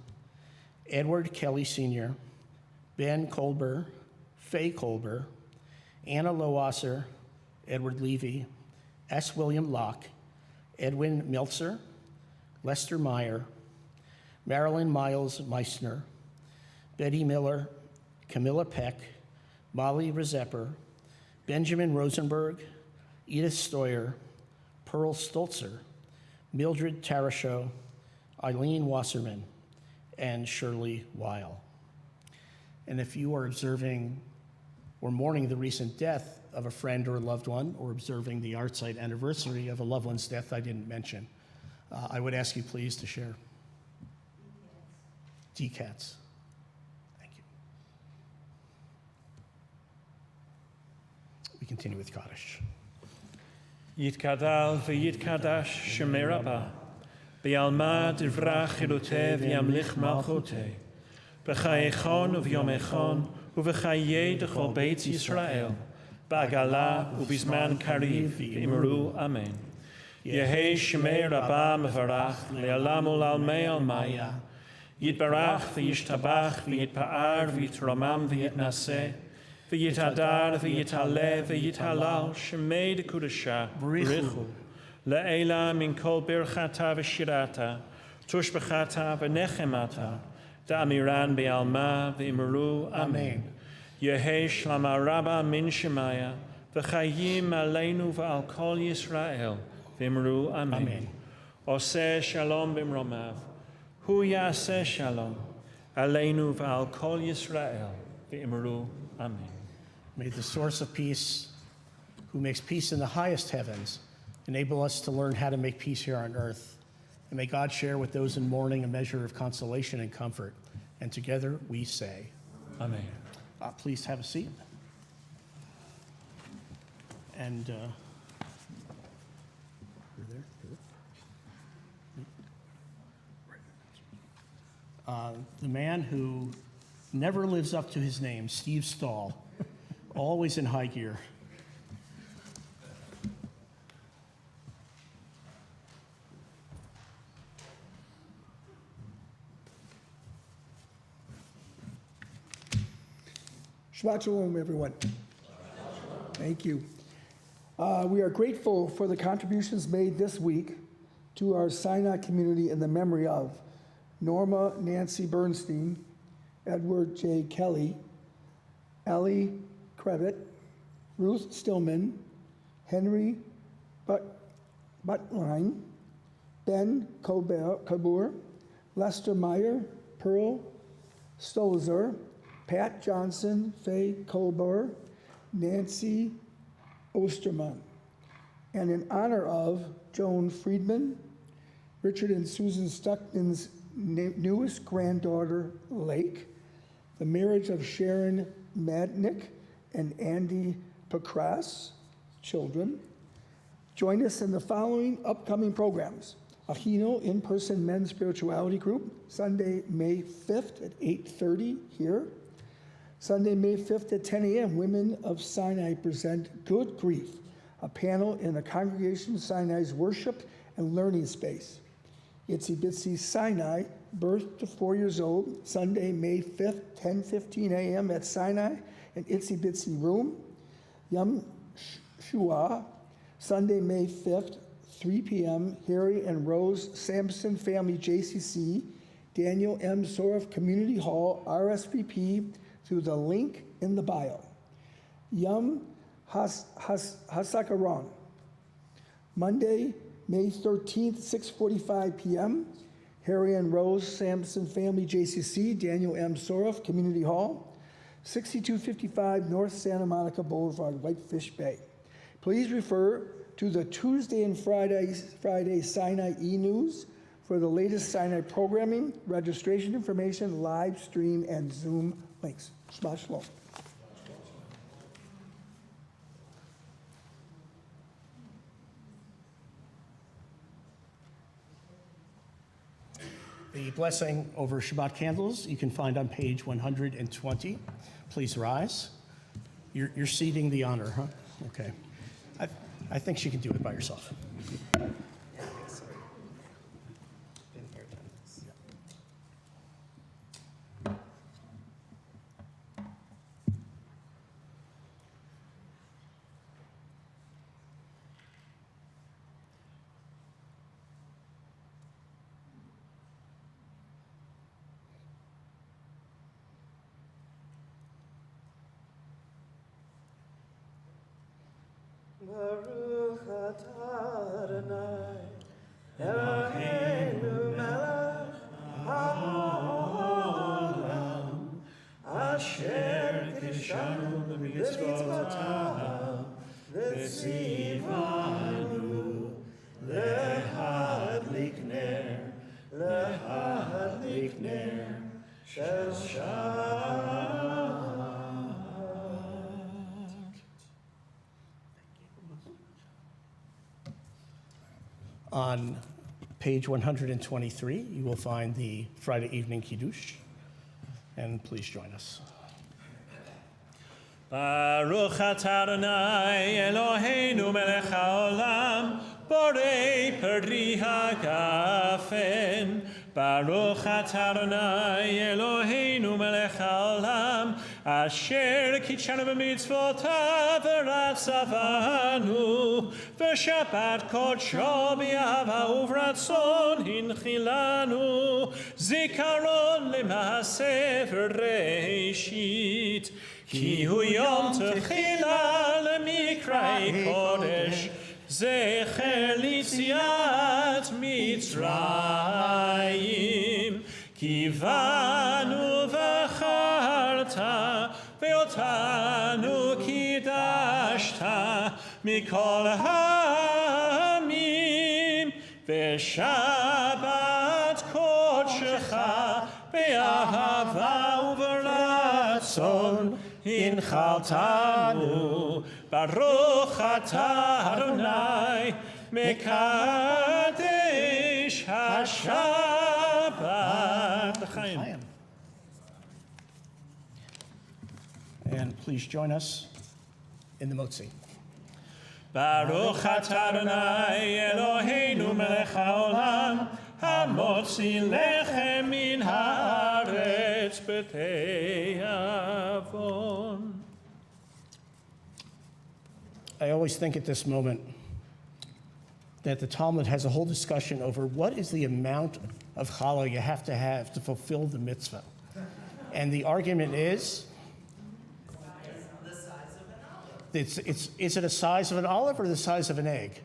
Edward Kelly Sr., Ben Kolber, Faye Kolber, Anna Loasser, Edward Levy, S. William Locke, Edwin Meltzer, Lester Meyer, Marilyn Miles Meissner, Betty Miller, Camilla Peck, Molly Rezepper, Benjamin Rosenberg, Edith Stoyer, Pearl Stolzer, Mildred Tarasho, Eileen Wasserman, and Shirley Weil. And if you are observing or mourning the recent death of a friend or a loved one, or observing the yahrzeit anniversary of a loved one's death I didn't mention, I would ask you please to share. DCATS. Thank you. We continue with Kaddish.
Yitkadal v'yitkadash Shemei Rabbah, B'alma divrach chiluteh v'yamlich malchuteh, B'chayechon u'v'yomechon u'v'chayei d'chol Beit Yisrael, B'agala u'bizman kariv v'imru Amen. Yehei Shemei Rabbah mevarach le'alam u'lalmei almaya, Yitbarach v'yishtabach v'yitpa'ar v'yitromam v'yitnaseh, v'yitadar v'yitaleh v'yitalal Shemei d'kudashah b'richu le'ela min kol birchata v'shirata tushbechata v'nechemata da'amiran be'alma v'imru Amen. Yehei shlama rabba min shemaya v'chayim aleinu v'al kol Yisrael v'imru Amen. Oseh shalom b'mromav hu yaseh shalom aleinu v'al kol Yisrael v'imru Amen.
May the source of peace who makes peace in the highest heavens, enable us to learn how to make peace here on earth. And may God share with those in mourning a measure of consolation and comfort. And together we say,
Amen.
Please have a seat. And the man who never lives up to his name, Steve Stahl, always in high gear.
Shabbat Shalom, everyone. Thank you. We are grateful for the contributions made this week to our Sinai community in the memory of Norma Nancy Bernstein, Edward J. Kelly, Ellie Krevitt, Ruth Stillman, Henry Buttline, Ben Kabur, Lester Meyer, Pearl Stolzer, Pat Johnson, Faye Colbert, Nancy Osterman, and in honor of Joan Friedman, Richard and Susan Stuckman's newest granddaughter, Lake, the marriage of Sharon Madnick and Andy Pacras, children. Join us in the following upcoming programs. Ahino in-person men's spirituality group, Sunday, May 5th at 8:30 here. Sunday, May 5th at 10 a.m., Women of Sinai present Good Grief, a panel in the Congregation of Sinai's worship and learning space. Itsy Bitsy Sinai, birth to 4 years old, Sunday, May 5th, 10:15 a.m. at Sinai in Itsy Bitsy Room. Yom Shua, Sunday, May 5th, 3 p.m., Harry and Rose Sampson Family JCC, Daniel M. Soroff Community Hall, RSVP, through the link in the bio. Yom Hasakaron, Monday, May 13th, 6:45 p.m., Harry and Rose Sampson Family JCC, Daniel M. Soroff Community Hall, 6255 North Santa Monica Boulevard, Whitefish Bay. Please refer to the Tuesday and Friday Sinai e-news for the latest Sinai programming, registration information, live stream, and Zoom links. Shabbat Shalom.
The blessing over Shabbat candles you can find on page 120. Please rise. You're ceding the honor, huh? Okay. I think she can do it by herself.
Baruch atah Adonai, Eloheinu melech haolam, asher kiddushanu b'mitzvotav, v'tzivanu lehadlik ner shel Shabbat.
On page 123, you will find the Friday evening Kiddush, and please join us.
Baruch atah Adonai Eloheinu melech haolam, borei peri hagafen. Baruch atah Adonai Eloheinu melech haolam, asher kitshanu b'mitzvotav v'ratzavanu, v'shabbat kodsho b'yahava uvratzon hinchilanu, zikaron lema'aseh v'reishit, ki hu yom techila lemikrai kodesh, zecher litziat Mitzrayim, ki vanu v'charta, ve'otanu kidashta, מכל העמים, ושבת קודשך באהבה וברצון הנחלתנו. ברוך אתה אדוני מקדש השבת לחיים.
And please join us in the Motzi.
Baruch atah Adonai Eloheinu melech haolam, hamotzi lechem min haaretz b'te'avon.
I always think at this moment that the Talmud has a whole discussion over what is the amount of challah you have to fulfill the mitzvah. And the argument is, is it a size of an olive or the size of an egg?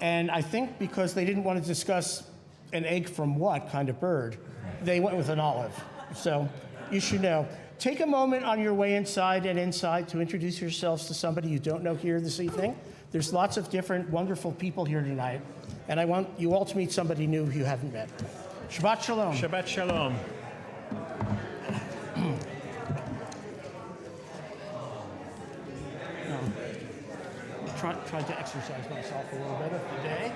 And I think because they didn't want to discuss an egg from what kind of bird, they went with an olive. So you should know. Take a moment on your way inside to introduce yourselves to somebody you don't know here this evening. There's lots of different wonderful people here tonight, and I want you all to meet somebody new who you haven't met. Shabbat Shalom.
Shabbat Shalom.
Tried to exercise myself a little bit today.